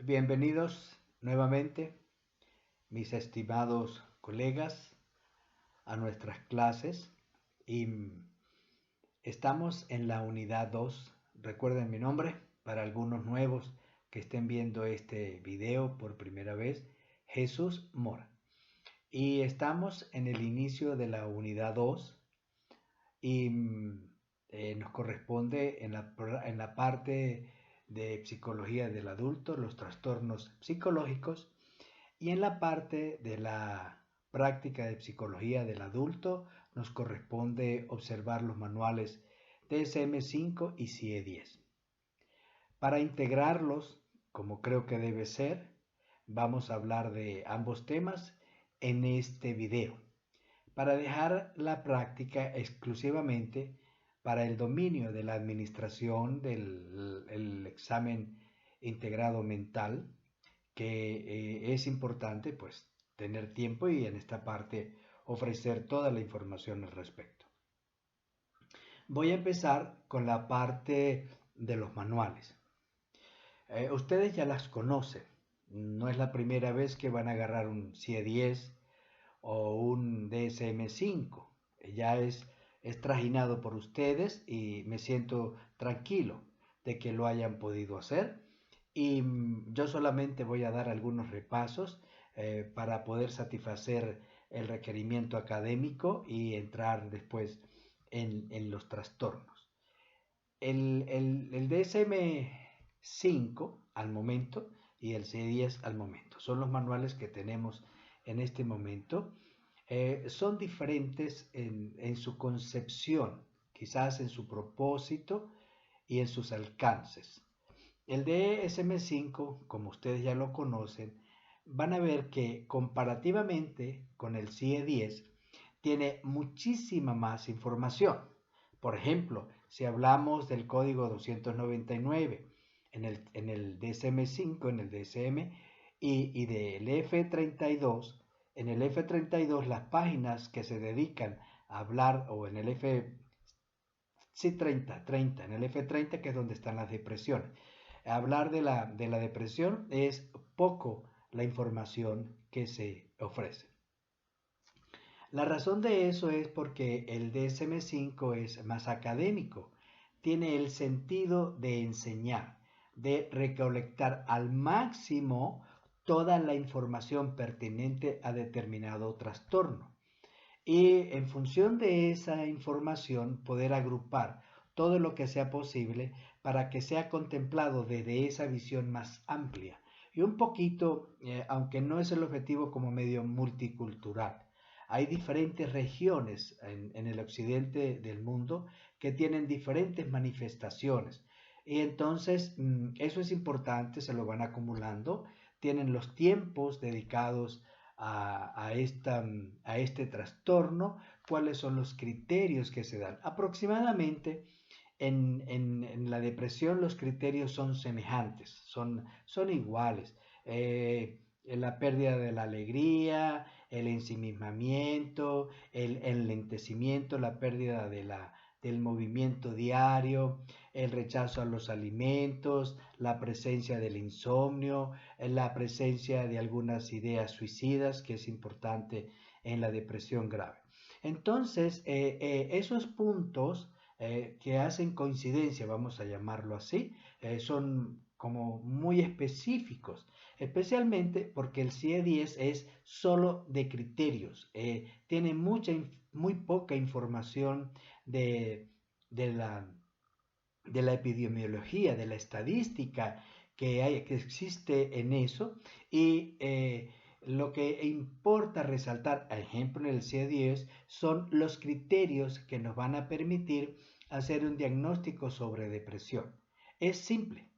Bienvenidos nuevamente, mis estimados colegas, a nuestras clases y estamos en la unidad 2. Recuerden mi nombre para algunos nuevos que estén viendo este video por primera vez, Jesús Mora. Y estamos en el inicio de la unidad 2 y nos corresponde en la parte de psicología del adulto, los trastornos psicológicos, y en la parte de la práctica de psicología del adulto nos corresponde observar los manuales DSM-5 y CIE-10. Para integrarlos, como creo que debe ser, vamos a hablar de ambos temas en este video, para dejar la práctica exclusivamente para el dominio de la administración del examen integrado mental, que es importante pues tener tiempo y en esta parte ofrecer toda la información al respecto. Voy a empezar con la parte de los manuales. Ustedes ya las conocen, no es la primera vez que van a agarrar un CIE-10 o un DSM-5, ya es trajinado por ustedes y me siento tranquilo de que lo hayan podido hacer. Y yo solamente voy a dar algunos repasos para poder satisfacer el requerimiento académico y entrar después en los trastornos. El DSM-5 al momento y el CIE-10 al momento son los manuales que tenemos en este momento. Son diferentes en su concepción, quizás en su propósito y en sus alcances. El DSM-5, como ustedes ya lo conocen, van a ver que comparativamente con el CIE-10 tiene muchísima más información. Por ejemplo, si hablamos del código 299 en el DSM-5, en el DSM, y del F32, en el F32 las páginas que se dedican a hablar, o en el en el F30 que es donde están las depresiones. Hablar de la depresión es poco la información que se ofrece. La razón de eso es porque el DSM-5 es más académico, tiene el sentido de enseñar, de recolectar al máximo toda la información pertinente a determinado trastorno y en función de esa información poder agrupar todo lo que sea posible para que sea contemplado desde esa visión más amplia y un poquito, aunque no es el objetivo, como medio multicultural. Hay diferentes regiones en el occidente del mundo que tienen diferentes manifestaciones y entonces eso es importante, se lo van acumulando, tienen los tiempos dedicados a este trastorno, cuáles son los criterios que se dan. Aproximadamente en la depresión los criterios son semejantes, son iguales. La pérdida de la alegría, el ensimismamiento, el enlentecimiento, la pérdida del movimiento diario, el rechazo a los alimentos, la presencia del insomnio, la presencia de algunas ideas suicidas, que es importante en la depresión grave. Entonces, esos puntos que hacen coincidencia, vamos a llamarlo así, son como muy específicos, especialmente porque el CIE-10 es solo de criterios, tiene muy poca información de, de, la, de la epidemiología, de la estadística que existe en eso y lo que importa resaltar, por ejemplo, en el CIE-10 son los criterios que nos van a permitir hacer un diagnóstico sobre depresión. Es simple,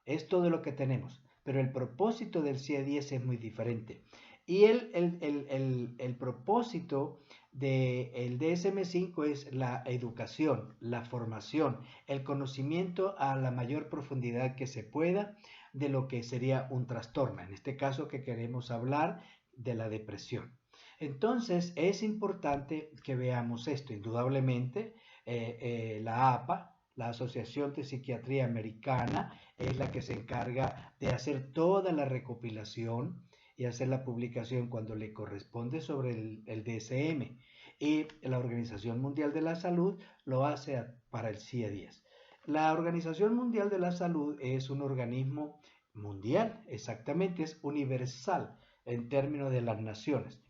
es todo lo que tenemos, pero el propósito del CIE-10 es muy diferente. Y el propósito del DSM-5 es la educación, la formación, el conocimiento a la mayor profundidad que se pueda de lo que sería un trastorno. En este caso que queremos hablar de la depresión. Entonces es importante que veamos esto. Indudablemente la APA La Asociación de Psiquiatría Americana es la que se encarga de hacer toda la recopilación y hacer la publicación cuando le corresponde sobre el DSM. Y la Organización Mundial de la Salud lo hace para el CIE-10. La Organización Mundial de la Salud es un organismo mundial, exactamente, es universal en términos de las naciones.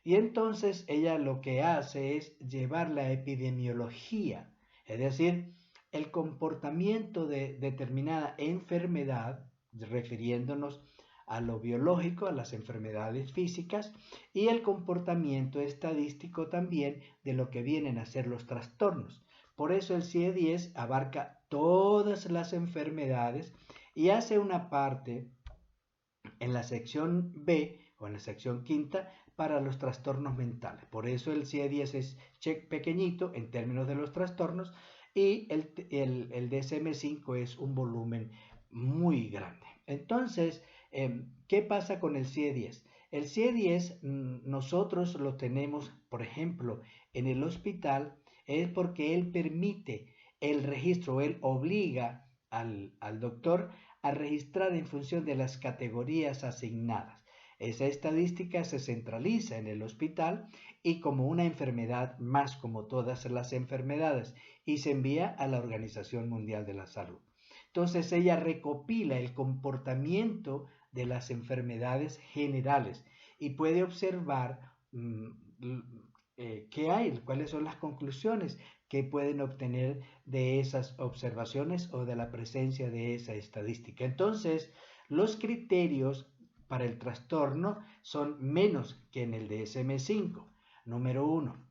Y entonces ella lo que hace es llevar la epidemiología, es decir, el comportamiento de determinada enfermedad, refiriéndonos a lo biológico, a las enfermedades físicas, y el comportamiento estadístico también de lo que vienen a ser los trastornos. Por eso el CIE-10 abarca todas las enfermedades y hace una parte en la sección B o en la sección quinta para los trastornos mentales. Por eso el CIE-10 es pequeñito en términos de los trastornos y el DSM-5 es un volumen muy grande. Entonces, ¿qué pasa con el CIE-10? El CIE-10 nosotros lo tenemos, por ejemplo, en el hospital, es porque él permite el registro, él obliga al doctor a registrar en función de las categorías asignadas. Esa estadística se centraliza en el hospital y como una enfermedad más como todas las enfermedades y se envía a la Organización Mundial de la Salud. Entonces ella recopila el comportamiento de las enfermedades generales y puede observar qué hay, cuáles son las conclusiones que pueden obtener de esas observaciones o de la presencia de esa estadística. Entonces, los criterios para el trastorno son menos que en el DSM-5. Número 1.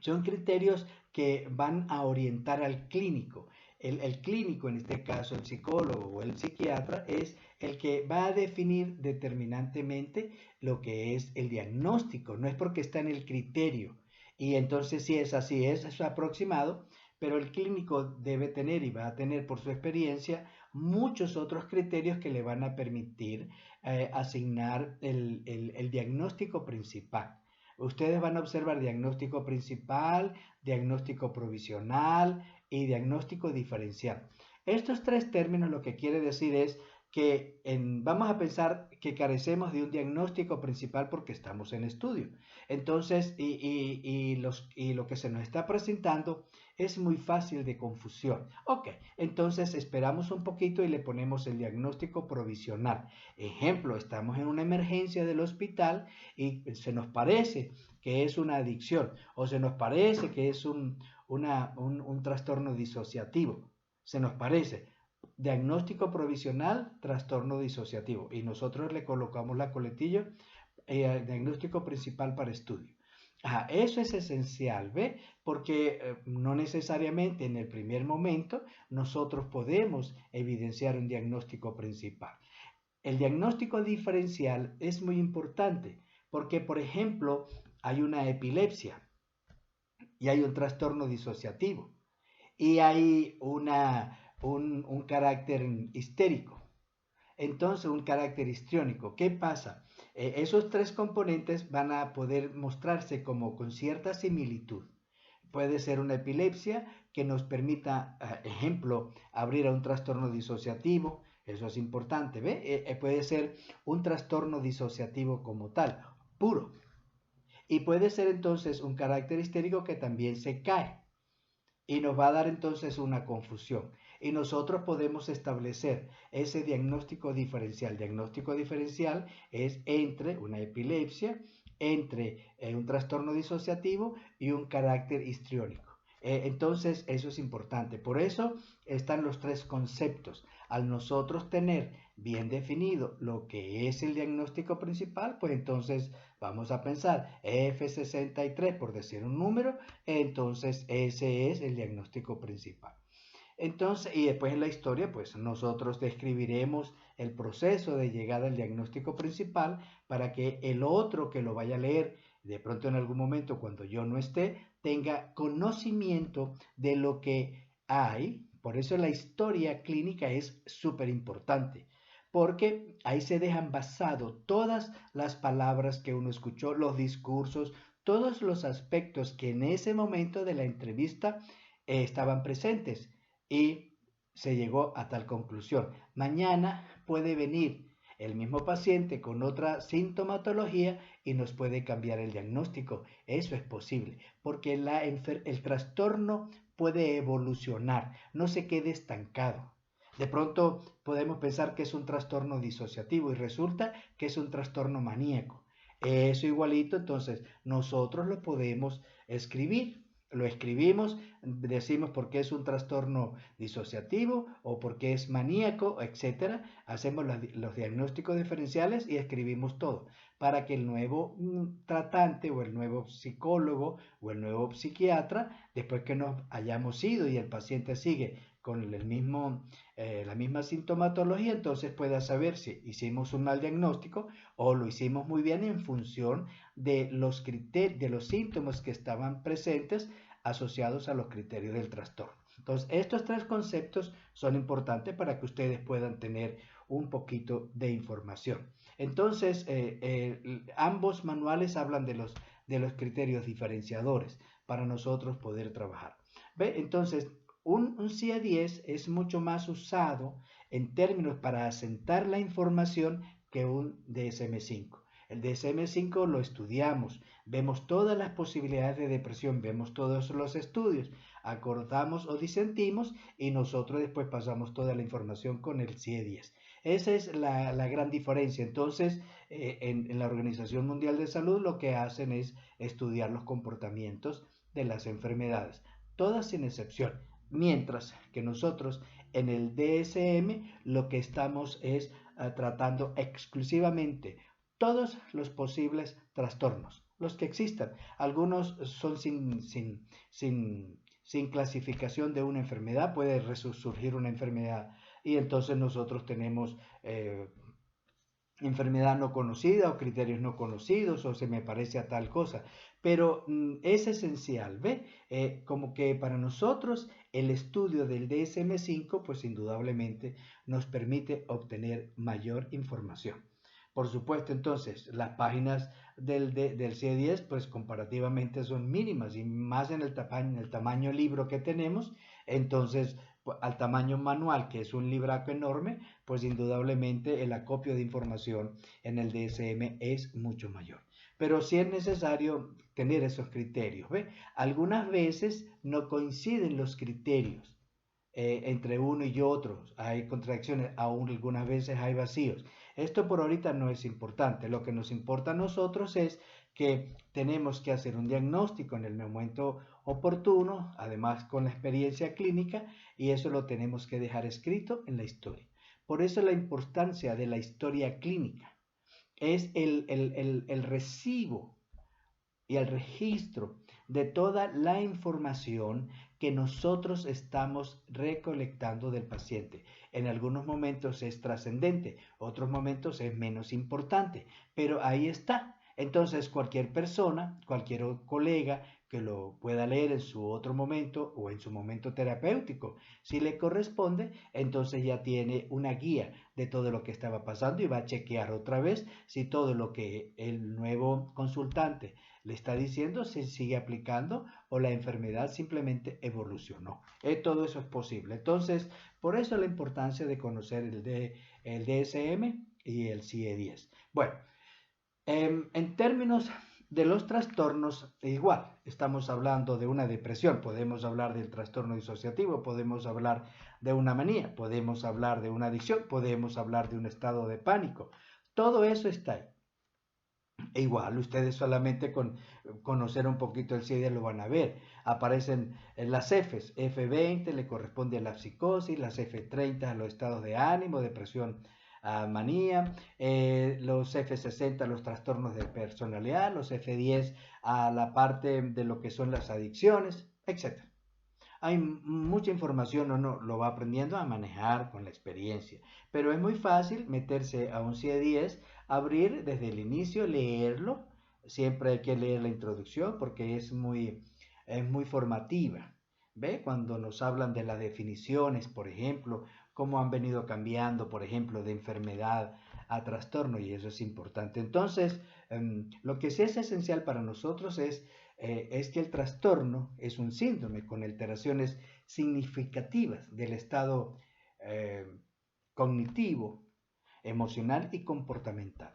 Son criterios que van a orientar al clínico. El clínico, en este caso el psicólogo o el psiquiatra, es el que va a definir determinantemente lo que es el diagnóstico. No es porque está en el criterio. Y entonces si es así, es aproximado, pero el clínico debe tener y va a tener por su experiencia muchos otros criterios que le van a permitir asignar el diagnóstico principal. Ustedes van a observar diagnóstico principal, diagnóstico provisional y diagnóstico diferencial. Estos tres términos lo que quiere decir es que vamos a pensar que carecemos de un diagnóstico principal porque estamos en estudio. Entonces, y lo que se nos está presentando es muy fácil de confusión. Ok, entonces esperamos un poquito y le ponemos el diagnóstico provisional. Ejemplo, estamos en una emergencia del hospital y se nos parece que es una adicción o se nos parece que es un trastorno disociativo. Se nos parece. Diagnóstico provisional, trastorno disociativo. Y nosotros le colocamos la coletilla, diagnóstico principal para estudio. Eso es esencial, ¿ve? Porque no necesariamente en el primer momento nosotros podemos evidenciar un diagnóstico principal. El diagnóstico diferencial es muy importante porque, por ejemplo, hay una epilepsia y hay un trastorno disociativo y hay un carácter histérico. Entonces, un carácter histriónico. ¿Qué pasa? Esos tres componentes van a poder mostrarse como con cierta similitud. Puede ser una epilepsia que nos permita, ejemplo, abrir a un trastorno disociativo. Eso es importante, ¿ve? Puede ser un trastorno disociativo como tal, puro. Y puede ser entonces un carácter histérico que también se cae y nos va a dar entonces una confusión. Y nosotros podemos establecer ese diagnóstico diferencial. Diagnóstico diferencial es entre una epilepsia, entre un trastorno disociativo y un carácter histriónico. Entonces eso es importante. Por eso están los tres conceptos. Al nosotros tener bien definido lo que es el diagnóstico principal, pues entonces vamos a pensar F63 por decir un número, entonces ese es el diagnóstico principal. Entonces, y después en la historia, pues nosotros describiremos el proceso de llegada al diagnóstico principal para que el otro que lo vaya a leer, de pronto en algún momento cuando yo no esté, tenga conocimiento de lo que hay. Por eso la historia clínica es súper importante, porque ahí se dejan basado todas las palabras que uno escuchó, los discursos, todos los aspectos que en ese momento de la entrevista estaban presentes. y se llegó a tal conclusión. Mañana puede venir el mismo paciente con otra sintomatología y nos puede cambiar el diagnóstico. Eso es posible, porque el trastorno puede evolucionar, no se quede estancado. De pronto podemos pensar que es un trastorno disociativo y resulta que es un trastorno maníaco. Eso igualito, entonces nosotros lo podemos escribir. Lo escribimos, decimos por qué es un trastorno disociativo o por qué es maníaco, etcétera. Hacemos los diagnósticos diferenciales y escribimos todo para que el nuevo tratante o el nuevo psicólogo o el nuevo psiquiatra, después que nos hayamos ido y el paciente sigue con la misma sintomatología, entonces pueda saber si hicimos un mal diagnóstico o lo hicimos muy bien en función de de los síntomas que estaban presentes asociados a los criterios del trastorno. Entonces, estos tres conceptos son importantes para que ustedes puedan tener un poquito de información. Entonces, ambos manuales hablan de los criterios diferenciadores para nosotros poder trabajar. ¿Ve? Entonces, un CIE-10 es mucho más usado en términos para asentar la información que un DSM-5. El DSM-5 lo estudiamos, vemos todas las posibilidades de depresión, vemos todos los estudios, acordamos o disentimos y nosotros después pasamos toda la información con el CIE-10. Esa es la gran diferencia. Entonces, en la Organización Mundial de Salud lo que hacen es estudiar los comportamientos de las enfermedades, todas sin excepción. Mientras que nosotros en el DSM lo que estamos es tratando exclusivamente todos los posibles trastornos, los que existan. Algunos son sin clasificación de una enfermedad, puede resurgir una enfermedad y entonces nosotros tenemos enfermedad no conocida o criterios no conocidos o se me parece a tal cosa. Pero es esencial, ¿ve? Como que para nosotros el estudio del DSM-5 pues indudablemente nos permite obtener mayor información. Por supuesto, entonces, las páginas del C10 pues comparativamente son mínimas y más en el tamaño libro que tenemos, entonces al tamaño manual, que es un libraco enorme, pues indudablemente el acopio de información en el DSM es mucho mayor. Pero sí es necesario tener esos criterios. ¿Ve? Algunas veces no coinciden los criterios entre uno y otro. Hay contradicciones, aún algunas veces hay vacíos. Esto por ahorita no es importante. Lo que nos importa a nosotros es que tenemos que hacer un diagnóstico en el momento oportuno, además con la experiencia clínica, y eso lo tenemos que dejar escrito en la historia. Por eso la importancia de la historia clínica es el recibo y el registro de toda la información que nosotros estamos recolectando del paciente. En algunos momentos es trascendente, otros momentos es menos importante, pero ahí está. Entonces cualquier persona, cualquier colega que lo pueda leer en su otro momento o en su momento terapéutico, si le corresponde, entonces ya tiene una guía de todo lo que estaba pasando y va a chequear otra vez si todo lo que el nuevo consultante le está diciendo se sigue aplicando o la enfermedad simplemente evolucionó. Todo eso es posible. Entonces, por eso la importancia de conocer el DSM y el CIE-10. Bueno, en términos de los trastornos, igual, estamos hablando de una depresión, podemos hablar del trastorno disociativo, podemos hablar de una manía, podemos hablar de una adicción, podemos hablar de un estado de pánico. Todo eso está ahí. E igual, ustedes solamente con conocer un poquito el CIE lo van a ver. Aparecen las Fs, F20 le corresponde a la psicosis, las F30 a los estados de ánimo, depresión, manía, los F60 a los trastornos de personalidad, los F10 a la parte de lo que son las adicciones, etc. Hay mucha información, uno lo va aprendiendo a manejar con la experiencia, pero es muy fácil meterse a un CIE-10, abrir desde el inicio, leerlo, siempre hay que leer la introducción porque es muy formativa. ¿Ve? Cuando nos hablan de las definiciones, por ejemplo, cómo han venido cambiando, por ejemplo, de enfermedad a trastorno, y eso es importante. Entonces, lo que sí es esencial para nosotros es que el trastorno es un síndrome con alteraciones significativas del estado eh, cognitivo, emocional y comportamental,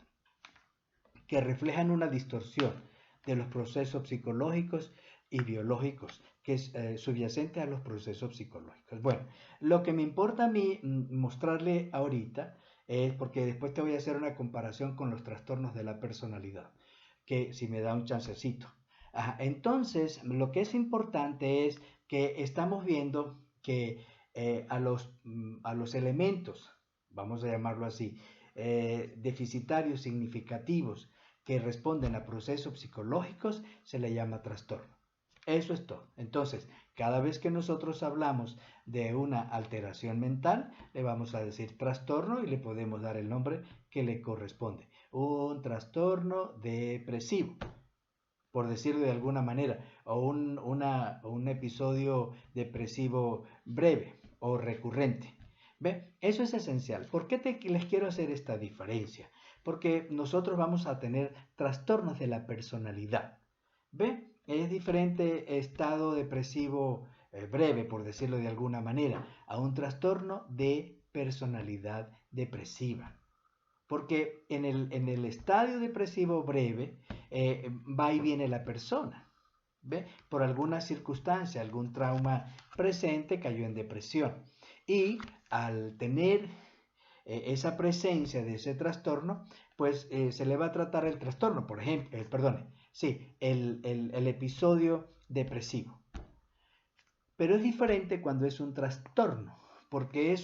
que reflejan una distorsión de los procesos psicológicos y biológicos que es subyacente a los procesos psicológicos. Bueno, lo que me importa a mí mostrarle ahorita es porque después te voy a hacer una comparación con los trastornos de la personalidad, que si me da un chancecito. Ajá, entonces, lo que es importante es que estamos viendo que a los elementos, vamos a llamarlo así, deficitarios significativos que responden a procesos psicológicos, se le llama trastorno. Eso es todo. Entonces, cada vez que nosotros hablamos de una alteración mental, le vamos a decir trastorno y le podemos dar el nombre que le corresponde. Un trastorno depresivo, por decirlo de alguna manera, o un episodio depresivo breve o recurrente. ¿Ve? Eso es esencial. ¿Por qué les quiero hacer esta diferencia? Porque nosotros vamos a tener trastornos de la personalidad. ¿Ve? Es diferente estado depresivo breve, por decirlo de alguna manera, a un trastorno de personalidad depresiva. Porque en el estadio depresivo breve va y viene la persona. ¿Ve? Por alguna circunstancia, algún trauma presente, cayó en depresión. Y al tener esa presencia de ese trastorno, pues se le va a tratar el trastorno, por ejemplo, perdone, sí, el episodio depresivo. Pero es diferente cuando es un trastorno, porque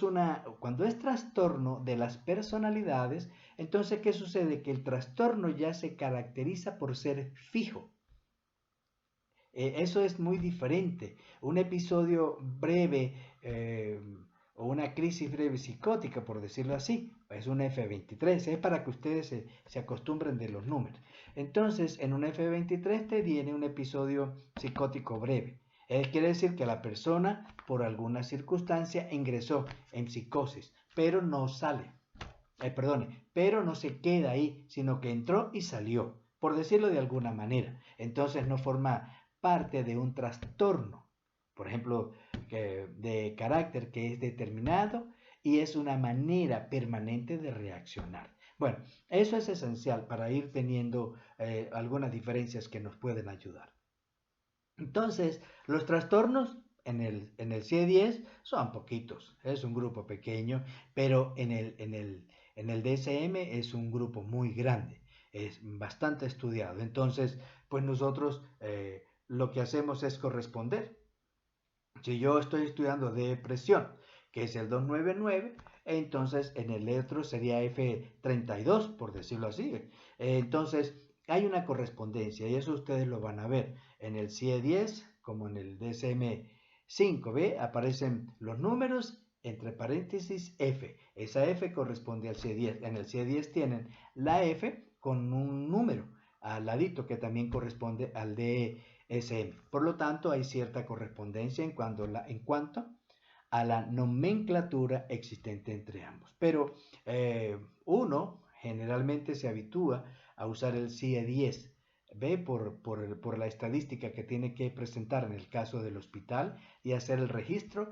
cuando es trastorno de las personalidades, entonces ¿qué sucede? Que el trastorno ya se caracteriza por ser fijo. Eso es muy diferente. Un episodio breve o una crisis breve psicótica, por decirlo así, es un F23. Es para que ustedes se acostumbren de los números. Entonces, en un F23 te viene un episodio psicótico breve. Quiere decir que la persona, por alguna circunstancia, ingresó en psicosis, pero no sale. Pero no se queda ahí, sino que entró y salió, por decirlo de alguna manera. Entonces no forma parte de un trastorno, por ejemplo, de carácter que es determinado y es una manera permanente de reaccionar. Bueno, eso es esencial para ir teniendo algunas diferencias que nos pueden ayudar. Entonces, los trastornos en el CIE-10 son poquitos, es un grupo pequeño, pero en el DSM es un grupo muy grande, es bastante estudiado. Entonces, pues nosotros lo que hacemos es corresponder. Si yo estoy estudiando depresión, que es el 299, entonces en el otro sería F32, por decirlo así. Entonces, hay una correspondencia y eso ustedes lo van a ver. En el CIE-10, como en el DSM-5, ¿ve? Aparecen los números entre paréntesis F. Esa F corresponde al CIE-10. En el CIE-10 tienen la F con un número al ladito que también corresponde al DSM. Por lo tanto, hay cierta correspondencia en cuanto a la nomenclatura existente entre ambos. Pero uno generalmente se habitúa a usar el CIE-10, ¿ve? Por la estadística que tiene que presentar en el caso del hospital y hacer el registro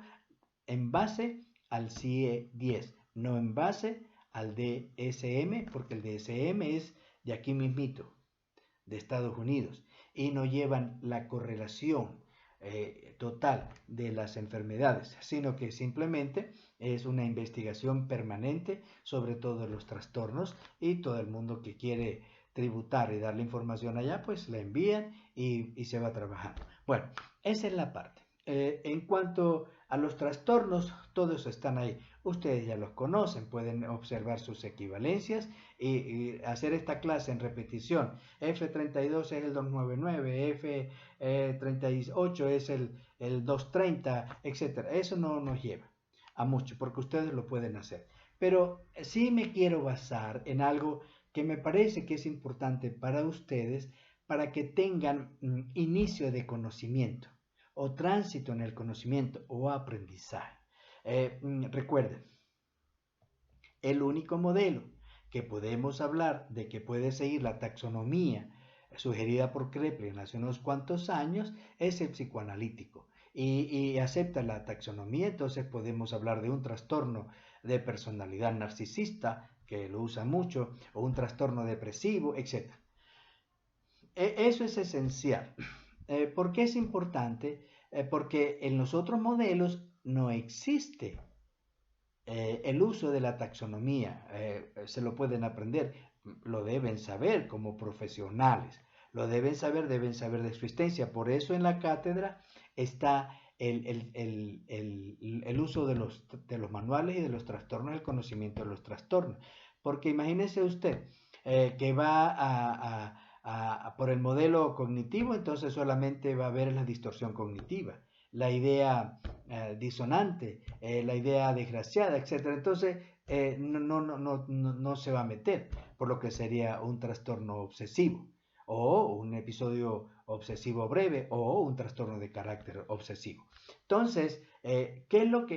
en base al CIE-10, no en base al DSM, porque el DSM es de aquí mismito, de Estados Unidos, y no llevan la correlación total de las enfermedades, sino que simplemente es una investigación permanente sobre todos los trastornos y todo el mundo que quiere tributar y darle información allá, pues la envían y se va trabajando. Bueno, esa es la parte. En cuanto a los trastornos, todos están ahí. Ustedes ya los conocen, pueden observar sus equivalencias y hacer esta clase en repetición. F32 es el 299, F38 es el 230, etc. Eso no nos lleva a mucho porque ustedes lo pueden hacer. Pero sí me quiero basar en algo que me parece que es importante para ustedes para que tengan inicio de conocimiento o tránsito en el conocimiento o aprendizaje. Recuerden, El único modelo que podemos hablar de que puede seguir la taxonomía sugerida por Kraepelin hace unos cuantos años es el psicoanalítico. Y acepta la taxonomía, entonces podemos hablar de un trastorno de personalidad narcisista, que lo usa mucho, o un trastorno depresivo, etc. Eso es esencial. ¿Por qué es importante? Porque en los otros modelos no existe el uso de la taxonomía. Se lo pueden aprender, lo deben saber como profesionales, lo deben saber de su existencia. Por eso en la cátedra está el uso de los manuales y de los trastornos, el conocimiento de los trastornos. Porque imagínese usted que va por el modelo cognitivo, entonces solamente va a haber la distorsión cognitiva, la idea disonante, la idea desgraciada, etc. Entonces no se va a meter, por lo que sería un trastorno obsesivo, o un episodio obsesivo breve, o un trastorno de carácter obsesivo. Entonces, ¿qué es lo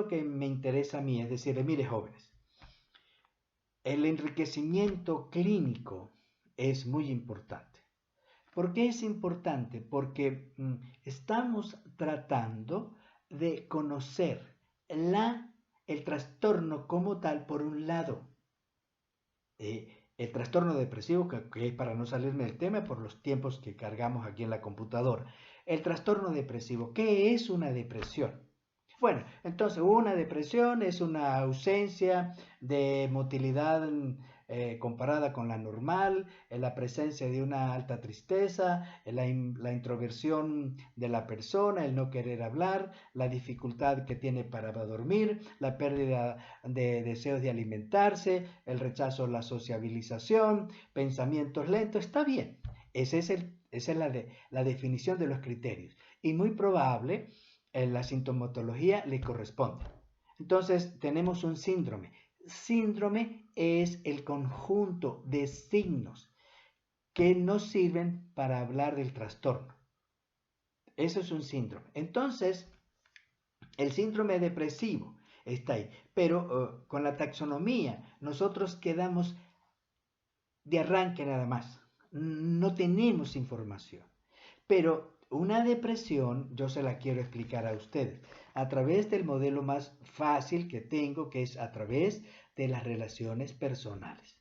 que me interesa a mí? Es decir, mire, jóvenes, el enriquecimiento clínico es muy importante. ¿Por qué es importante? Porque estamos tratando de conocer el trastorno como tal, por un lado. El trastorno depresivo, que para no salirme del tema por los tiempos que cargamos aquí en la computadora. El trastorno depresivo, ¿qué es una depresión? Bueno, entonces una depresión es una ausencia de motilidad comparada con la normal, la presencia de una alta tristeza, la introversión de la persona, el no querer hablar, la dificultad que tiene para dormir, la pérdida de deseos de alimentarse, el rechazo a la sociabilización, pensamientos lentos. Está bien, esa es la definición de los criterios. Y muy probable la sintomatología le corresponde. Entonces tenemos un síndrome. Síndrome es el conjunto de signos que nos sirven para hablar del trastorno. Eso es un síndrome. Entonces, el síndrome depresivo está ahí. Pero con la taxonomía nosotros quedamos de arranque nada más. No tenemos información. Pero una depresión yo se la quiero explicar a ustedes a través del modelo más fácil que tengo, que es a través de las relaciones personales.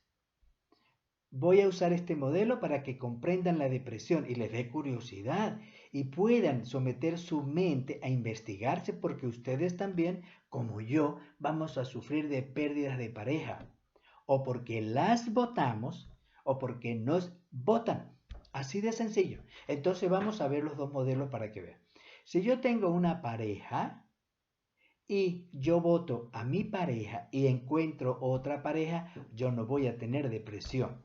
Voy a usar este modelo para que comprendan la depresión y les dé curiosidad y puedan someter su mente a investigarse, porque ustedes también, como yo, vamos a sufrir de pérdidas de pareja, o porque las votamos o porque nos votan. Así de sencillo. Entonces vamos a ver los dos modelos para que vean. Si yo tengo una pareja y yo voto a mi pareja y encuentro otra pareja, yo no voy a tener depresión.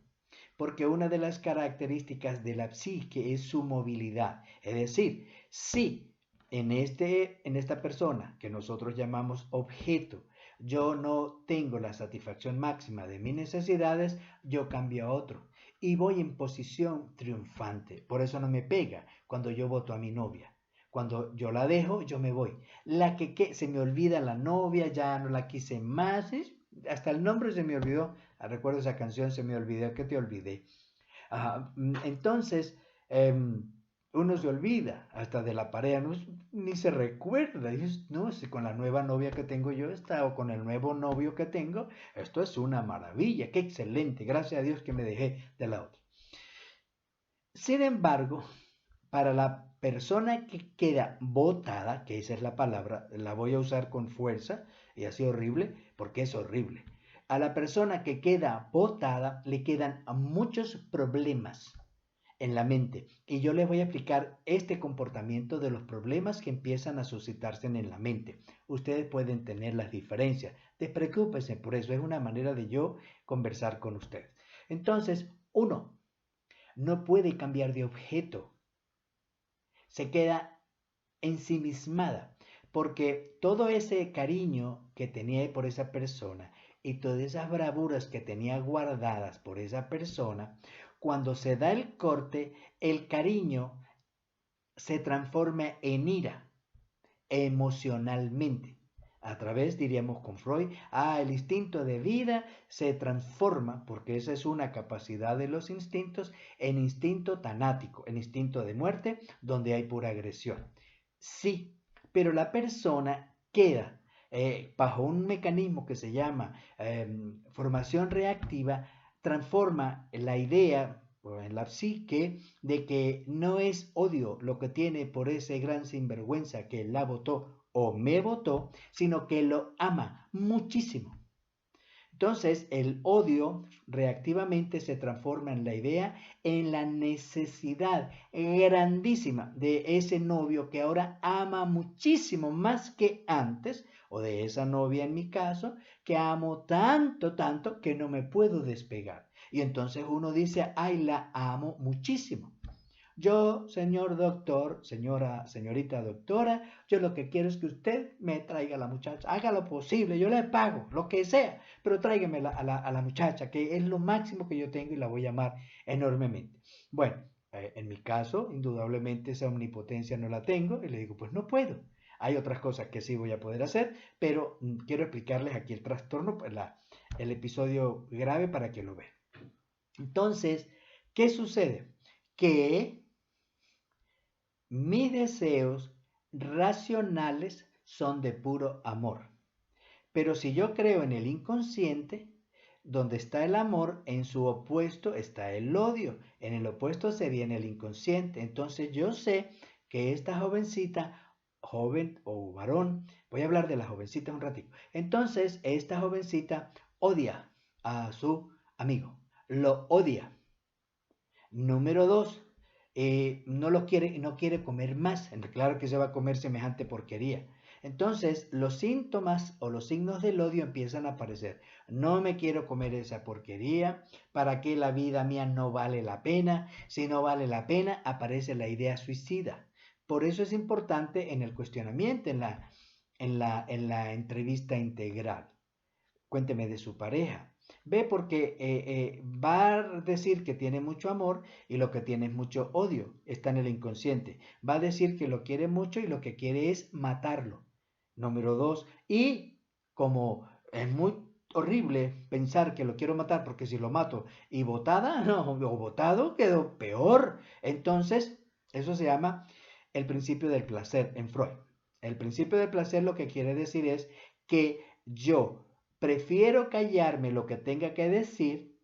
Porque una de las características de la psique es su movilidad. Es decir, si en esta persona que nosotros llamamos objeto, yo no tengo la satisfacción máxima de mis necesidades, yo cambio a otro y voy en posición triunfante. Por eso no me pega cuando yo voto a mi novia. Cuando yo la dejo, yo me voy. Se me olvida la novia, ya no la quise más. Hasta el nombre se me olvidó. Recuerdo esa canción, se me olvidó que te olvidé. Entonces, uno se olvida hasta de la pareja, no, ni se recuerda. Dices, no, si con la nueva novia que tengo yo está, o con el nuevo novio que tengo, esto es una maravilla, qué excelente, gracias a Dios que me dejé de la otra. Sin embargo, para la persona que queda botada, que esa es la palabra, la voy a usar con fuerza y así horrible, porque es horrible. A la persona que queda botada le quedan muchos problemas en la mente. Y yo les voy a explicar este comportamiento de los problemas que empiezan a suscitarse en la mente. Ustedes pueden tener las diferencias. Despreocúpense por eso. Es una manera de yo conversar con ustedes. Entonces, uno no puede cambiar de objeto. Se queda ensimismada, porque todo ese cariño que tenía por esa persona y todas esas bravuras que tenía guardadas por esa persona, cuando se da el corte, el cariño se transforma en ira emocionalmente. A través, diríamos con Freud, el instinto de vida se transforma, porque esa es una capacidad de los instintos, en instinto tanático, en instinto de muerte, donde hay pura agresión. Sí, pero la persona queda bajo un mecanismo que se llama formación reactiva, transforma la idea en la psique de que no es odio lo que tiene por ese gran sinvergüenza que la votó o me votó, sino que lo ama muchísimo. Entonces, el odio reactivamente se transforma en la idea, en la necesidad grandísima de ese novio que ahora ama muchísimo más que antes, o de esa novia en mi caso, que amo tanto, tanto que no me puedo despegar. Y entonces uno dice, ay, la amo muchísimo. Yo, señor doctor, señorita doctora, yo lo que quiero es que usted me traiga a la muchacha. Haga lo posible, yo le pago, lo que sea, pero tráigame a la muchacha, que es lo máximo que yo tengo y la voy a amar enormemente. Bueno, en mi caso, indudablemente esa omnipotencia no la tengo y le digo, pues no puedo. Hay otras cosas que sí voy a poder hacer, pero quiero explicarles aquí el trastorno, pues el episodio grave para que lo vean. Entonces, ¿qué sucede? Que mis deseos racionales son de puro amor. Pero si yo creo en el inconsciente, donde está el amor, en su opuesto está el odio. En el opuesto se viene el inconsciente. Entonces yo sé que esta jovencita, joven o varón, voy a hablar de la jovencita un ratito. Entonces esta jovencita odia a su amigo. Lo odia. Número dos, no quiere comer más. Claro que se va a comer semejante porquería. Entonces, los síntomas o los signos del odio empiezan a aparecer. No me quiero comer esa porquería. ¿Para qué la vida mía no vale la pena? Si no vale la pena, aparece la idea suicida. Por eso es importante en el cuestionamiento, en la entrevista integral. Cuénteme de su pareja. Ve porque va a decir que tiene mucho amor y lo que tiene es mucho odio. Está en el inconsciente. Va a decir que lo quiere mucho y lo que quiere es matarlo. Número dos. Y como es muy horrible pensar que lo quiero matar porque si lo mato y botada, no, o botado quedó peor. Entonces, eso se llama el principio del placer en Freud. El principio del placer lo que quiere decir es que yo prefiero callarme lo que tenga que decir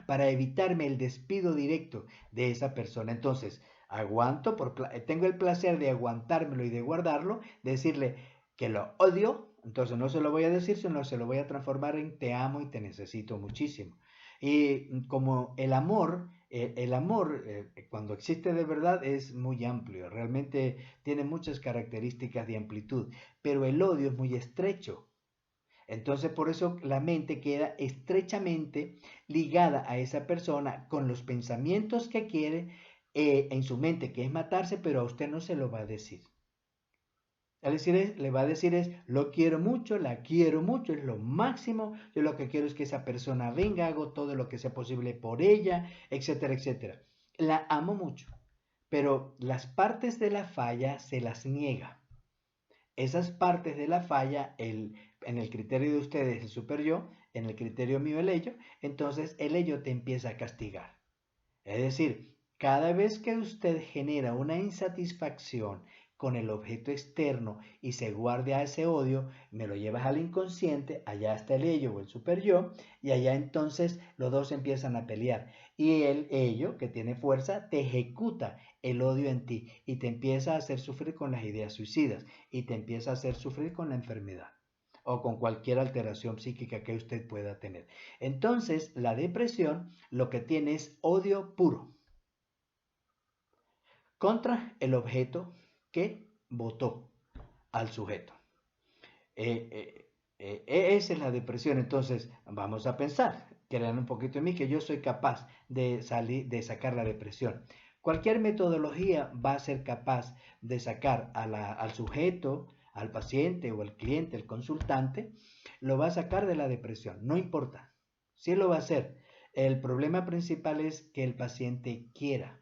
para evitarme el despido directo de esa persona. Entonces, tengo el placer de aguantármelo y de guardarlo, decirle que lo odio, entonces no se lo voy a decir, sino se lo voy a transformar en te amo y te necesito muchísimo. Y como el amor cuando existe de verdad es muy amplio, realmente tiene muchas características de amplitud, pero el odio es muy estrecho. Entonces, por eso la mente queda estrechamente ligada a esa persona con los pensamientos que quiere en su mente, que es matarse, pero a usted no se lo va a decir. Es decir, le va a decir es, lo quiero mucho, la quiero mucho, es lo máximo, yo lo que quiero es que esa persona venga, hago todo lo que sea posible por ella, etcétera, etcétera. La amo mucho, pero las partes de la falla se las niega. Esas partes de la falla, en el criterio de ustedes el super yo, en el criterio mío el ello, entonces el ello te empieza a castigar. Es decir, cada vez que usted genera una insatisfacción con el objeto externo y se guarda ese odio, me lo llevas al inconsciente, allá está el ello o el super yo, y allá entonces los dos empiezan a pelear. Y el ello, que tiene fuerza, te ejecuta el odio en ti y te empieza a hacer sufrir con las ideas suicidas y te empieza a hacer sufrir con la enfermedad o con cualquier alteración psíquica que usted pueda tener. Entonces, la depresión lo que tiene es odio puro contra el objeto que votó al sujeto. Esa es la depresión. Entonces, vamos a pensar, crean un poquito en mí que yo soy capaz de sacar la depresión. Cualquier metodología va a ser capaz de sacar al sujeto, al paciente o al cliente, el consultante, lo va a sacar de la depresión, no importa. Sí lo va a hacer. El problema principal es que el paciente quiera.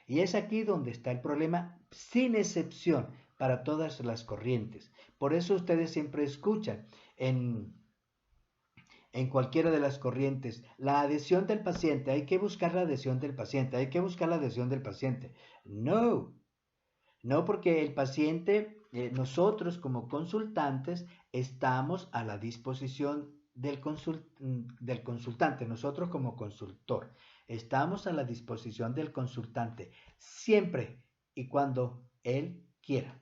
Y es aquí donde está el problema, sin excepción. para todas las corrientes. Por eso ustedes siempre escuchan en cualquiera de las corrientes la adhesión del paciente, hay que buscar la adhesión del paciente, hay que buscar la adhesión del paciente. No, no, porque el paciente, nosotros como consultantes, estamos a la disposición del consultante, nosotros como consultor, estamos a la disposición del consultante siempre y cuando él quiera.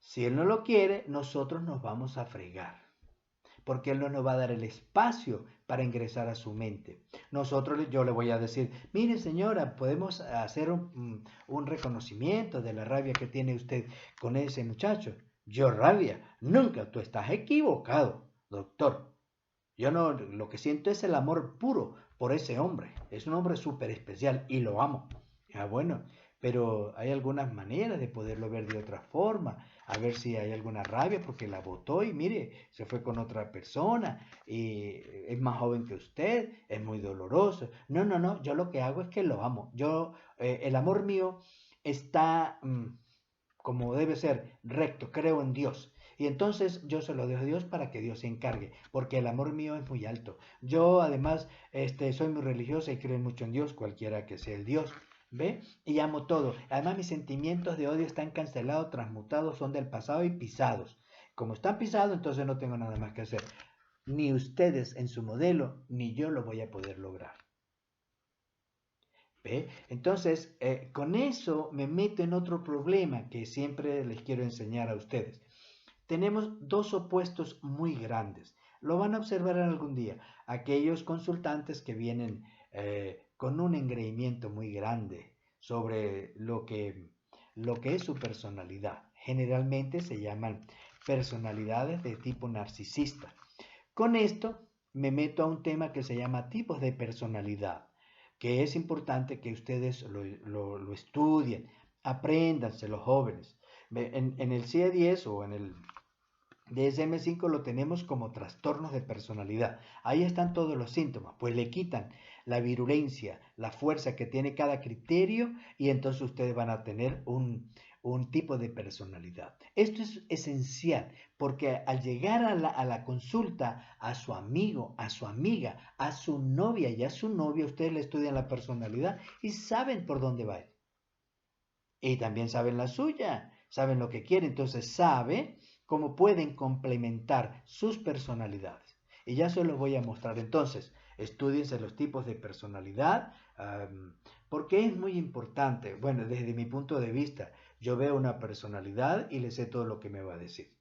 Si él no lo quiere, nosotros nos vamos a fregar, porque él no nos va a dar el espacio para ingresar a su mente. Yo le voy a decir, mire señora, podemos hacer un reconocimiento de la rabia que tiene usted con ese muchacho. Yo rabia, nunca, tú estás equivocado, doctor. Yo no, lo que siento es el amor puro por ese hombre. Es un hombre súper especial y lo amo. Ah, bueno, pero hay algunas maneras de poderlo ver de otra forma. A ver si hay alguna rabia porque la votó y mire, se fue con otra persona y es más joven que usted, es muy doloroso. No, no, no, yo lo que hago es que lo amo. El amor mío está como debe ser, recto, creo en Dios. Y entonces yo se lo dejo a Dios para que Dios se encargue, porque el amor mío es muy alto. Yo además soy muy religiosa y creo mucho en Dios, cualquiera que sea el Dios. ¿Ve? Y amo todo. Además mis sentimientos de odio están cancelados, transmutados, son del pasado y pisados. Como están pisados, entonces no tengo nada más que hacer. Ni ustedes en su modelo, ni yo lo voy a poder lograr. ¿Ve? Entonces, con eso me meto en otro problema que siempre les quiero enseñar a ustedes. Tenemos dos opuestos muy grandes. Lo van a observar algún día. Aquellos consultantes que vienen con un engreimiento muy grande sobre lo que es su personalidad. Generalmente se llaman personalidades de tipo narcisista. Con esto me meto a un tema que se llama tipos de personalidad, que es importante que ustedes lo estudien, apréndanse los jóvenes. En el CIE-10 o en el DSM-5 lo tenemos como trastornos de personalidad. Ahí están todos los síntomas, pues le quitan la virulencia, la fuerza que tiene cada criterio y entonces ustedes van a tener un tipo de personalidad. Esto es esencial porque al llegar a la consulta a su amigo, a su amiga, a su novia y a su novia, ustedes le estudian la personalidad y saben por dónde va. Y también saben la suya, saben lo que quieren, entonces saben cómo pueden complementar sus personalidades. Y ya se los voy a mostrar. Entonces, estudiense los tipos de personalidad, porque es muy importante. Bueno, desde mi punto de vista, yo veo una personalidad y le sé todo lo que me va a decir.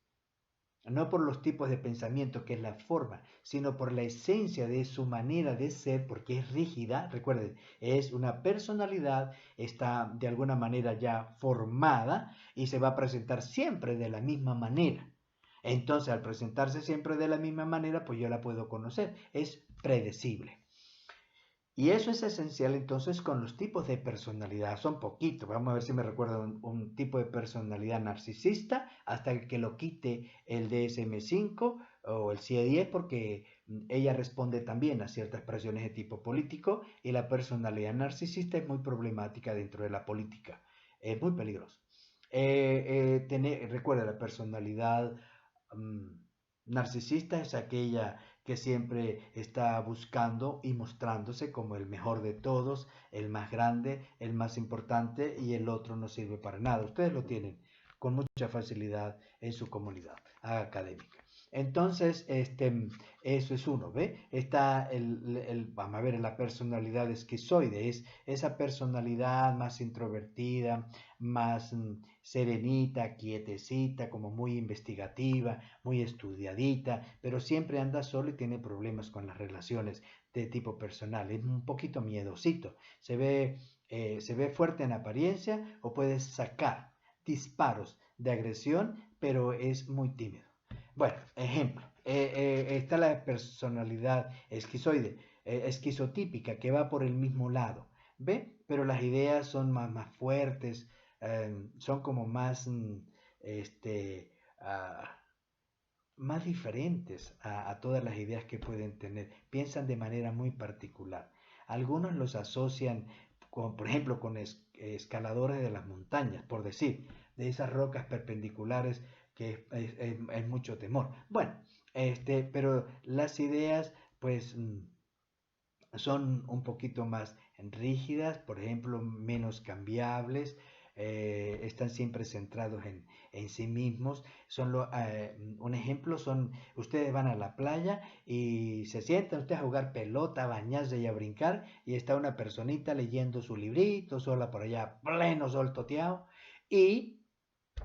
No por los tipos de pensamiento, que es la forma, sino por la esencia de su manera de ser, porque es rígida. Recuerden, es una personalidad, está de alguna manera ya formada y se va a presentar siempre de la misma manera. Entonces, al presentarse siempre de la misma manera, pues yo la puedo conocer. Es predecible. Y eso es esencial entonces con los tipos de personalidad. Son poquitos. Vamos a ver si me recuerdo un tipo de personalidad narcisista hasta el que lo quite el DSM-5 o el CIE-10 porque ella responde también a ciertas presiones de tipo político y la personalidad narcisista es muy problemática dentro de la política. Es muy peligroso. Recuerda, la personalidad um, narcisista es aquella que siempre está buscando y mostrándose como el mejor de todos, el más grande, el más importante y el otro no sirve para nada. Ustedes lo tienen con mucha facilidad en su comunidad académica. Entonces, eso es uno, ¿ve? Está vamos a ver, la personalidad esquizoide, es esa personalidad más introvertida, más serenita, quietecita, como muy investigativa, muy estudiadita, pero siempre anda solo y tiene problemas con las relaciones de tipo personal. Es un poquito miedosito. Se ve fuerte en apariencia o puede sacar disparos de agresión, pero es muy tímido. Bueno, ejemplo, está la personalidad esquizoide, esquizotípica, que va por el mismo lado, ¿ve? Pero las ideas son más fuertes, son como más, este, uh, más diferentes todas las ideas que pueden tener. Piensan de manera muy particular. Algunos los asocian, por ejemplo, con escaladores de las montañas, por decir. de esas rocas perpendiculares que es mucho temor. Bueno, pero las ideas pues son un poquito más rígidas, por ejemplo, menos cambiables, están siempre centrados en sí mismos. Un ejemplo son, ustedes van a la playa y se sientan ustedes a jugar pelota, a bañarse y a brincar, y está una personita leyendo su librito, sola por allá, pleno sol toteado, y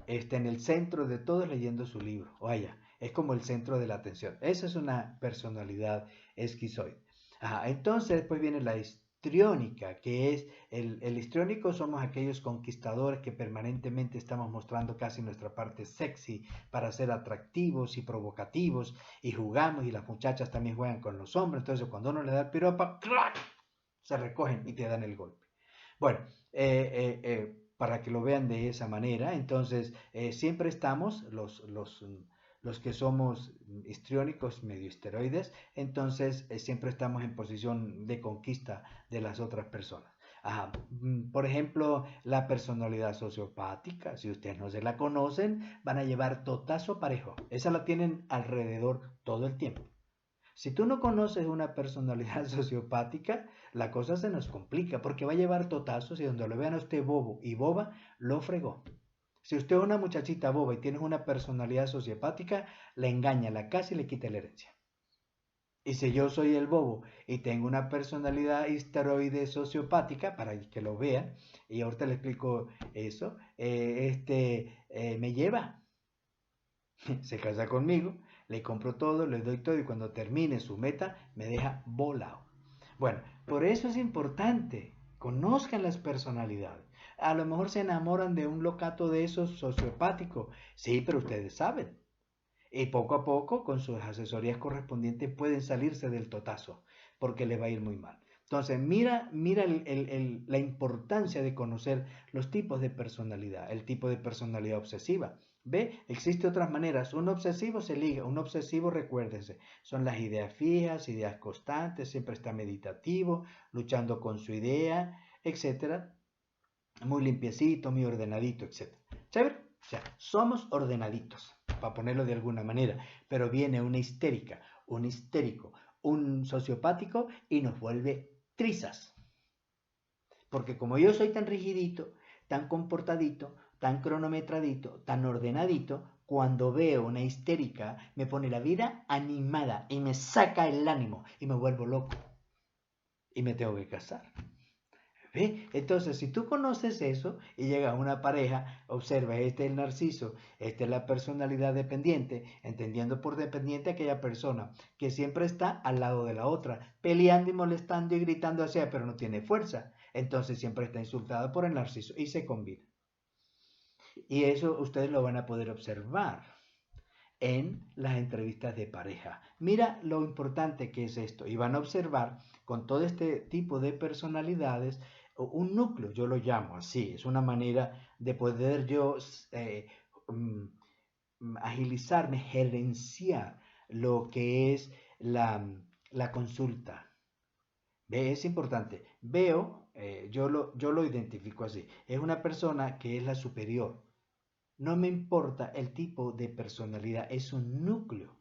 está en el centro de todos leyendo su libro, o allá, es como el centro de la atención. Esa es una personalidad esquizoide. Entonces después viene la histriónica, que es el histriónico, somos aquellos conquistadores que permanentemente estamos mostrando casi nuestra parte sexy para ser atractivos y provocativos, y jugamos, y las muchachas también juegan con los hombres, entonces cuando uno le da el piropa, ¡clac!, se recogen y te dan el golpe. Bueno, para que lo vean de esa manera, entonces siempre estamos, los que somos histriónicos, medio esteroides, entonces siempre estamos en posición de conquista de las otras personas. Por ejemplo, la personalidad sociopática, si ustedes no se la conocen, van a llevar totazo parejo. Esa la tienen alrededor todo el tiempo. Si tú no conoces una personalidad sociopática, la cosa se nos complica porque va a llevar totazos y donde lo vean a usted bobo y boba, lo fregó. Si usted es una muchachita boba y tienes una personalidad sociopática, la engaña, la casa y le quita la herencia. Y si yo soy el bobo y tengo una personalidad histeroide sociopática, para que lo vean, y ahorita le explico eso, me lleva, se casa conmigo, le compro todo, le doy todo y cuando termine su meta me deja volado. Bueno, por eso es importante, conozcan las personalidades. A lo mejor se enamoran de un locato de esos sociopático, sí, pero ustedes saben. Y poco a poco, con sus asesorías correspondientes, pueden salirse del totazo, porque le va a ir muy mal. Entonces, mira la importancia de conocer los tipos de personalidad, el tipo de personalidad obsesiva. ¿Ve? Existen otras maneras. Un obsesivo se liga, un obsesivo, recuérdense, son las ideas fijas, ideas constantes, siempre está meditativo, luchando con su idea, etcétera. Muy limpiecito, muy ordenadito, etcétera. ¿Chévere? O sea, somos ordenaditos, para ponerlo de alguna manera, pero viene una histérica, un histérico, un sociopático y nos vuelve trizas. Porque como yo soy tan rigidito, tan comportadito, tan cronometradito, tan ordenadito, cuando veo una histérica me pone la vida animada y me saca el ánimo y me vuelvo loco y me tengo que casar. ¿Ve? Entonces, si tú conoces eso y llega a una pareja, observa, este es el narciso, esta es la personalidad dependiente, entendiendo por dependiente aquella persona que siempre está al lado de la otra, peleando y molestando y gritando hacia, pero no tiene fuerza. Entonces siempre está insultada por el narciso y se combina. Y eso ustedes lo van a poder observar en las entrevistas de pareja. Mira lo importante que es esto. Y van a observar con todo este tipo de personalidades un núcleo, yo lo llamo así. Es una manera de poder yo agilizarme, gerenciar lo que es la consulta. ¿Ve? Es importante. Veo, yo lo identifico así. Es una persona que es la superior. No me importa el tipo de personalidad, es un núcleo.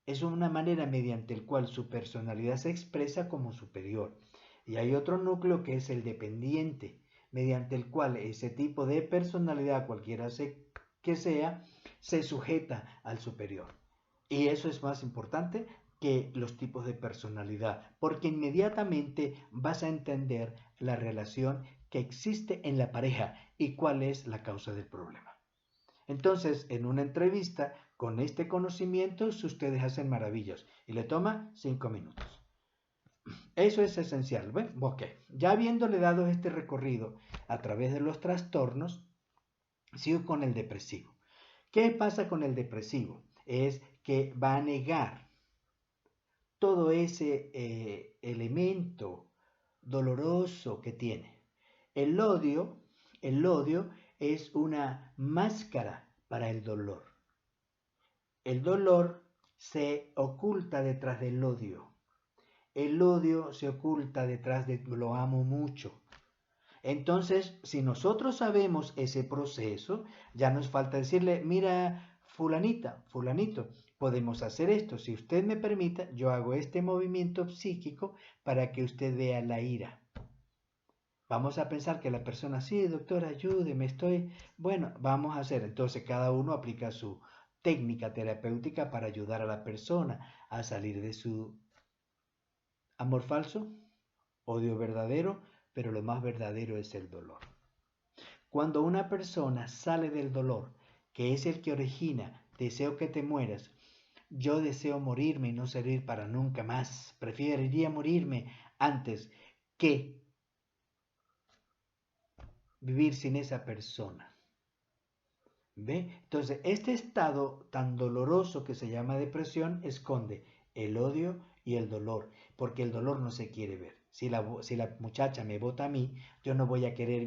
Es una manera mediante el cual su personalidad se expresa como superior. Y hay otro núcleo que es el dependiente, mediante el cual ese tipo de personalidad, cualquiera que sea, se sujeta al superior. Y eso es más importante que los tipos de personalidad, porque inmediatamente vas a entender la relación que existe en la pareja y cuál es la causa del problema. Entonces, en una entrevista, con este conocimiento, ustedes hacen maravillas y le toma 5 minutos. Eso es esencial. ¿Ven? Ok, ya habiéndole dado este recorrido a través de los trastornos, sigo con el depresivo. ¿Qué pasa con el depresivo? Es que va a negar todo ese elemento doloroso que tiene. El odio, el odio es una máscara para el dolor. El dolor se oculta detrás del odio. El odio se oculta detrás de lo amo mucho. Entonces, si nosotros sabemos ese proceso, ya nos falta decirle, mira, fulanita, fulanito, podemos hacer esto. Si usted me permita, yo hago este movimiento psíquico para que usted vea la ira. Vamos a pensar que la persona, sí, doctor, ayúdeme, estoy, bueno, vamos a hacer. Entonces cada uno aplica su técnica terapéutica para ayudar a la persona a salir de su amor falso, odio verdadero, pero lo más verdadero es el dolor. Cuando una persona sale del dolor, que es el que origina, deseo que te mueras, yo deseo morirme y no servir para nunca más, preferiría morirme antes que vivir sin esa persona. ¿Ve? Entonces, este estado tan doloroso que se llama depresión esconde el odio y el dolor, porque el dolor no se quiere ver. Si la muchacha me vota a mí, yo no voy a querer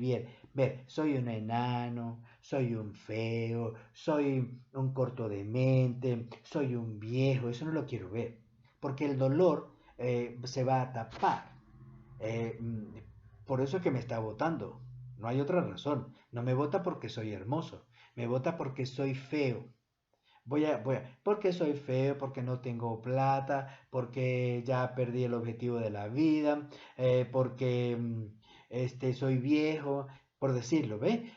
ver, soy un enano, soy un feo, soy un corto de mente, soy un viejo, eso no lo quiero ver, porque el dolor se va a tapar. Eh, mm, por eso es que me está votando, no hay otra razón. No me vota porque soy hermoso, me vota porque soy feo. Porque soy feo, porque no tengo plata, porque ya perdí el objetivo de la vida, porque soy viejo, por decirlo, ¿ve?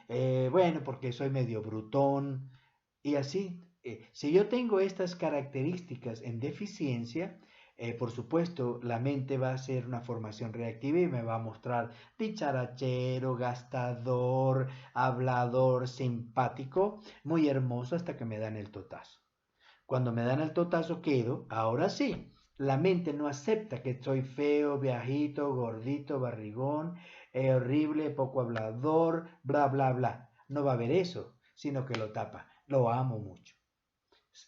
Bueno, porque soy medio brutón y así. Si yo tengo estas características en deficiencia, por supuesto, la mente va a hacer una formación reactiva y me va a mostrar dicharachero, gastador, hablador, simpático, muy hermoso hasta que me dan el totazo. Cuando me dan el totazo quedo, ahora sí, la mente no acepta que soy feo, viejito, gordito, barrigón, horrible, poco hablador, bla, bla, bla. No va a haber eso, sino que lo tapa. Lo amo mucho.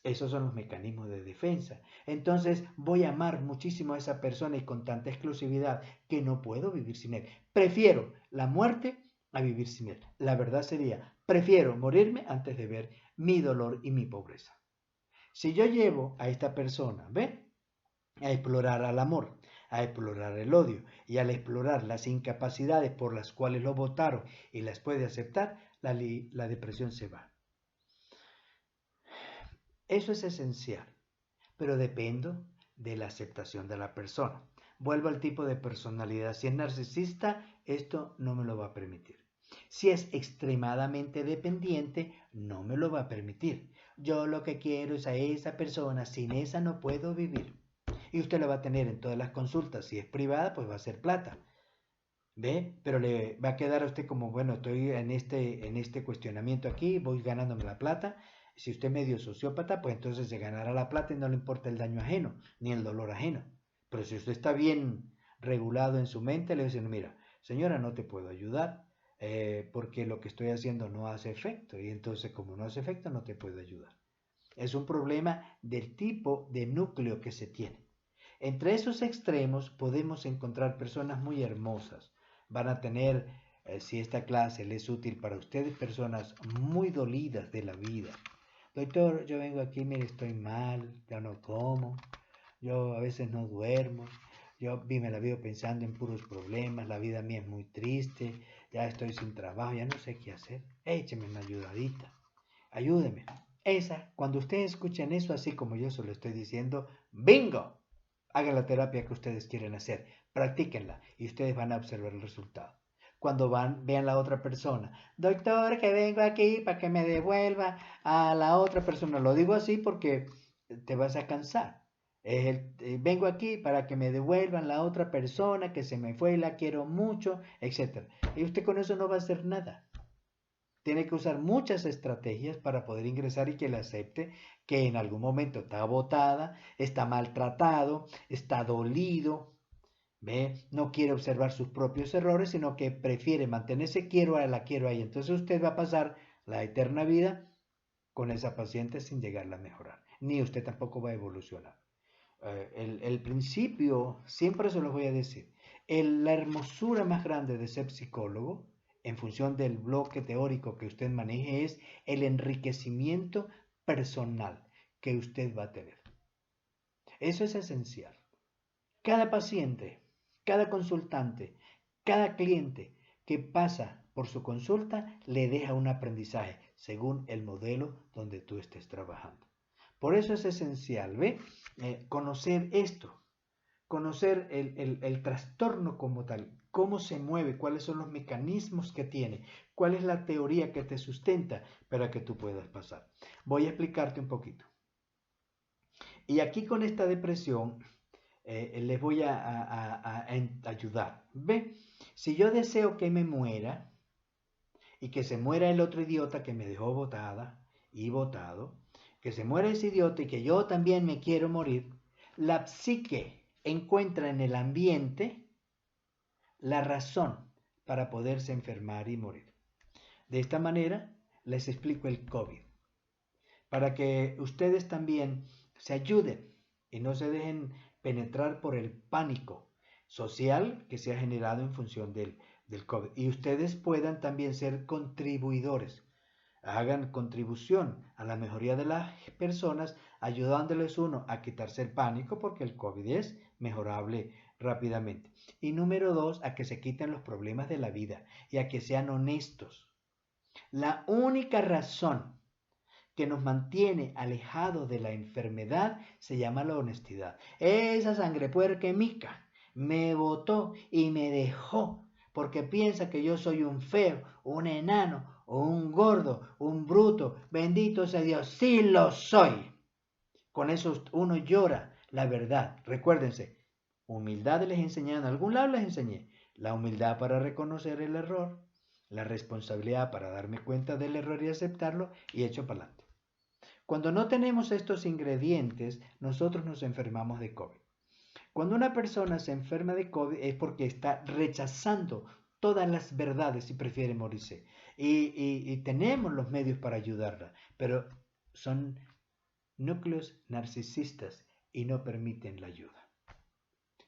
Esos son los mecanismos de defensa. Entonces voy a amar muchísimo a esa persona y con tanta exclusividad que no puedo vivir sin él. Prefiero la muerte a vivir sin él. La verdad sería, prefiero morirme antes de ver mi dolor y mi pobreza. Si yo llevo a esta persona, ¿ve? A explorar al amor, a explorar el odio y al explorar las incapacidades por las cuales lo votaron y las puede aceptar, la depresión se va. Eso es esencial, pero dependo de la aceptación de la persona. Vuelvo al tipo de personalidad. Si es narcisista, esto no me lo va a permitir. Si es extremadamente dependiente, no me lo va a permitir. Yo lo que quiero es a esa persona, sin esa no puedo vivir. Y usted lo va a tener en todas las consultas. Si es privada, pues va a ser plata. ¿Ve? Pero le va a quedar a usted como, bueno, estoy en este cuestionamiento aquí, voy ganándome la plata. Si usted es medio sociópata, pues entonces se ganará la plata y no le importa el daño ajeno, ni el dolor ajeno. Pero si usted está bien regulado en su mente, le dicen, mira, señora, no te puedo ayudar porque lo que estoy haciendo no hace efecto. Y entonces, como no hace efecto, no te puedo ayudar. Es un problema del tipo de núcleo que se tiene. Entre esos extremos podemos encontrar personas muy hermosas. Van a tener, si esta clase les es útil para ustedes, personas muy dolidas de la vida. Doctor, yo vengo aquí, mire, estoy mal, ya no como, yo a veces no duermo, yo me la vivo pensando en puros problemas, la vida mía es muy triste, ya estoy sin trabajo, ya no sé qué hacer. Écheme una ayudadita, ayúdeme. Cuando ustedes escuchen eso, así como yo se lo estoy diciendo, ¡bingo! Hagan la terapia que ustedes quieren hacer, practíquenla y ustedes van a observar el resultado. Cuando vean la otra persona, doctor, que vengo aquí para que me devuelva a la otra persona. Lo digo así porque te vas a cansar. Vengo aquí para que me devuelvan la otra persona que se me fue, la quiero mucho, etc. Y usted con eso no va a hacer nada. Tiene que usar muchas estrategias para poder ingresar y que le acepte que en algún momento está botada, está maltratado, está dolido, ¿ve? No quiere observar sus propios errores, sino que prefiere mantenerse la quiero ahí. Entonces usted va a pasar la eterna vida con esa paciente sin llegarla a mejorar. Ni usted tampoco va a evolucionar. El principio, siempre se los voy a decir, la hermosura más grande de ser psicólogo, en función del bloque teórico que usted maneje, es el enriquecimiento personal que usted va a tener. Eso es esencial. Cada paciente, cada consultante, cada cliente que pasa por su consulta le deja un aprendizaje según el modelo donde tú estés trabajando. Por eso es esencial, ¿ve? Conocer esto, conocer el trastorno como tal, cómo se mueve, cuáles son los mecanismos que tiene, cuál es la teoría que te sustenta para que tú puedas pasar. Voy a explicarte un poquito. Y aquí con esta depresión les voy a ayudar. ¿Ve? Si yo deseo que me muera y que se muera el otro idiota que me dejó botada y botado, que se muera ese idiota y que yo también me quiero morir, la psique encuentra en el ambiente la razón para poderse enfermar y morir. De esta manera les explico el COVID, para que ustedes también se ayuden y no se dejen penetrar por el pánico social que se ha generado en función del COVID. Y ustedes puedan también ser contribuidores. Hagan contribución a la mejoría de las personas, ayudándoles uno a quitarse el pánico, porque el COVID es mejorable rápidamente. Y número dos, a que se quiten los problemas de la vida y a que sean honestos. La única razón que nos mantiene alejados de la enfermedad se llama la honestidad. Esa sangre puerca mica me botó y me dejó porque piensa que yo soy un feo, un enano o un gordo, un bruto. Bendito sea Dios, sí lo soy. Con eso uno llora la verdad. Recuérdense, humildad les enseñé, en algún lado les enseñé. La humildad para reconocer el error, la responsabilidad para darme cuenta del error y aceptarlo y hecho para adelante. Cuando no tenemos estos ingredientes, nosotros nos enfermamos de COVID. Cuando una persona se enferma de COVID es porque está rechazando todas las verdades y prefiere morirse. Y tenemos los medios para ayudarla, pero son núcleos narcisistas y no permiten la ayuda.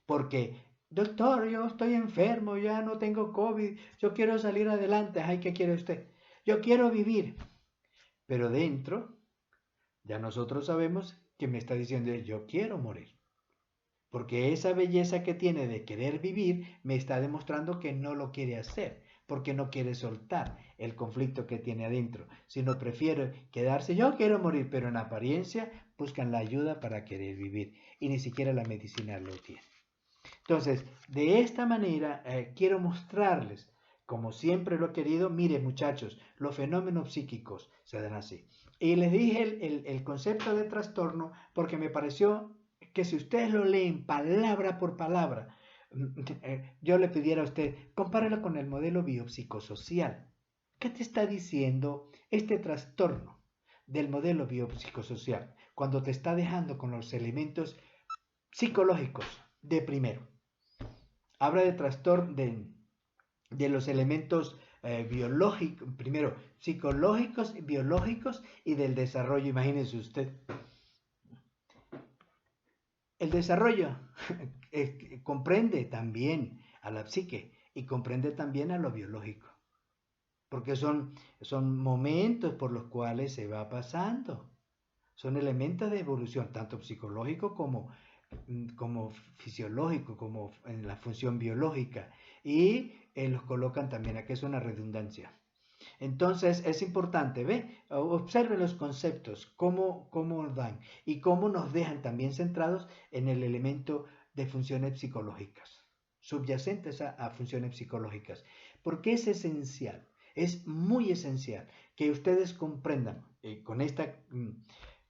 Porque, doctor, yo estoy enfermo, ya no tengo COVID, yo quiero salir adelante. Ay, ¿qué quiere usted? Yo quiero vivir. Pero dentro, ya nosotros sabemos que me está diciendo, yo quiero morir. Porque esa belleza que tiene de querer vivir me está demostrando que no lo quiere hacer, porque no quiere soltar el conflicto que tiene adentro, sino prefiere quedarse, yo quiero morir, pero en apariencia buscan la ayuda para querer vivir y ni siquiera la medicina lo tiene. Entonces, de esta manera quiero mostrarles, como siempre lo he querido, miren muchachos, los fenómenos psíquicos se dan así. Y les dije el concepto de trastorno porque me pareció que si ustedes lo leen palabra por palabra, yo le pidiera a usted, compáralo con el modelo biopsicosocial. ¿Qué te está diciendo este trastorno del modelo biopsicosocial cuando te está dejando con los elementos psicológicos de primero? Habla de trastorno de los elementos biológicos, primero psicológicos, biológicos y del desarrollo. Imagínense usted. El desarrollo comprende también a la psique y comprende también a lo biológico, porque son momentos por los cuales se va pasando. Son elementos de evolución, tanto psicológico como fisiológico, como en la función biológica. Y los colocan también, aquí es una redundancia. Entonces es importante, ¿ve? Observe los conceptos, cómo dan y cómo nos dejan también centrados en el elemento de funciones psicológicas, subyacentes a funciones psicológicas, porque es esencial, es muy esencial que ustedes comprendan con esta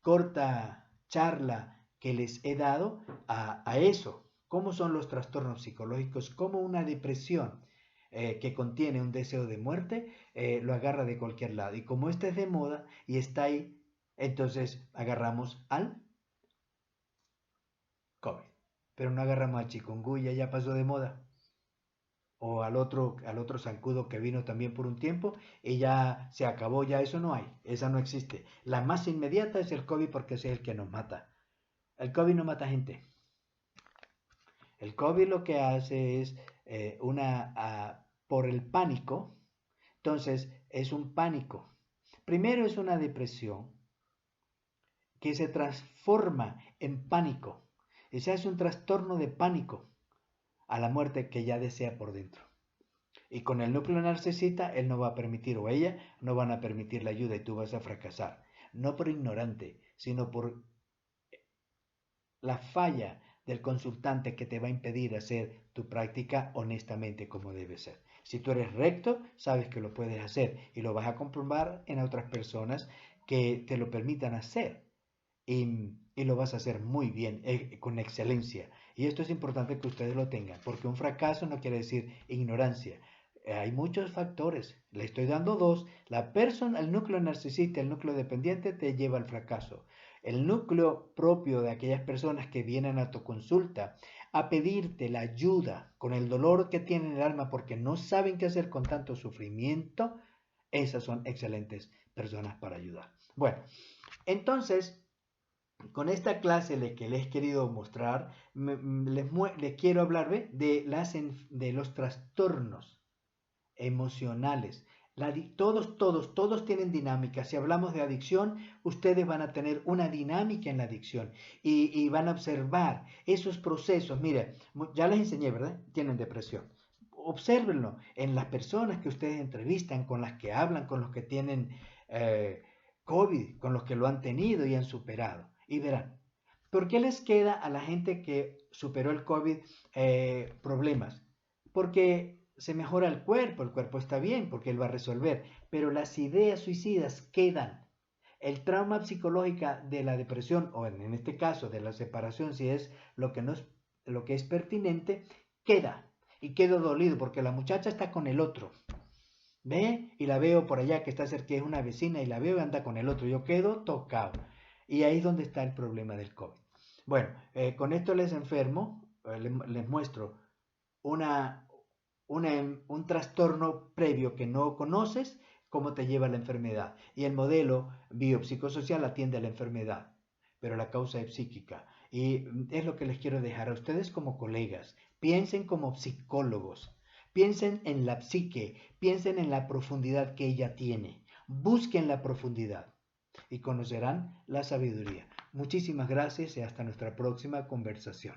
corta charla que les he dado a eso, cómo son los trastornos psicológicos, cómo una depresión que contiene un deseo de muerte, lo agarra de cualquier lado. Y como este es de moda y está ahí, entonces agarramos al COVID. Pero no agarramos al chikungunya, ya pasó de moda. O al otro zancudo que vino también por un tiempo y ya se acabó, ya eso no hay, esa no existe. La más inmediata es el COVID porque es el que nos mata. El COVID no mata gente. El COVID lo que hace es por el pánico. Entonces es un pánico. Primero es una depresión que se transforma en pánico. Ese es un trastorno de pánico a la muerte que ya desea por dentro. Y con el núcleo narcisista, él no va a permitir o ella no van a permitir la ayuda y tú vas a fracasar. No por ignorante, sino por la falla del consultante que te va a impedir hacer tu práctica honestamente como debe ser. Si tú eres recto, sabes que lo puedes hacer y lo vas a comprobar en otras personas que te lo permitan hacer y lo vas a hacer muy bien, con excelencia. Y esto es importante que ustedes lo tengan, porque un fracaso no quiere decir ignorancia. Hay muchos factores, le estoy dando dos. La persona, el núcleo narcisista, el núcleo dependiente te lleva al fracaso. El núcleo propio de aquellas personas que vienen a tu consulta a pedirte la ayuda con el dolor que tienen en el alma porque no saben qué hacer con tanto sufrimiento, esas son excelentes personas para ayudar. Bueno, entonces, con esta clase que les he querido mostrar, les quiero hablar de los trastornos emocionales. Todos tienen dinámica. Si hablamos de adicción, ustedes van a tener una dinámica en la adicción y van a observar esos procesos. Mire, ya les enseñé, ¿verdad? Tienen depresión. Obsérvenlo en las personas que ustedes entrevistan, con las que hablan, con los que tienen COVID, con los que lo han tenido y han superado. Y verán, ¿por qué les queda a la gente que superó el COVID problemas? Porque se mejora el cuerpo está bien, porque él va a resolver, pero las ideas suicidas quedan. El trauma psicológico de la depresión, o en este caso de la separación, si es lo que, no es, lo que es pertinente, queda. Y quedo dolido porque la muchacha está con el otro. ¿Ve? Y la veo por allá que está cerca, que es una vecina, y la veo y anda con el otro. Yo quedo tocado. Y ahí es donde está el problema del COVID. Bueno, con esto les muestro una, un trastorno previo que no conoces, cómo te lleva a la enfermedad. Y el modelo biopsicosocial atiende a la enfermedad, pero la causa es psíquica. Y es lo que les quiero dejar a ustedes como colegas. Piensen como psicólogos. Piensen en la psique, piensen en la profundidad que ella tiene. Busquen la profundidad y conocerán la sabiduría. Muchísimas gracias y hasta nuestra próxima conversación.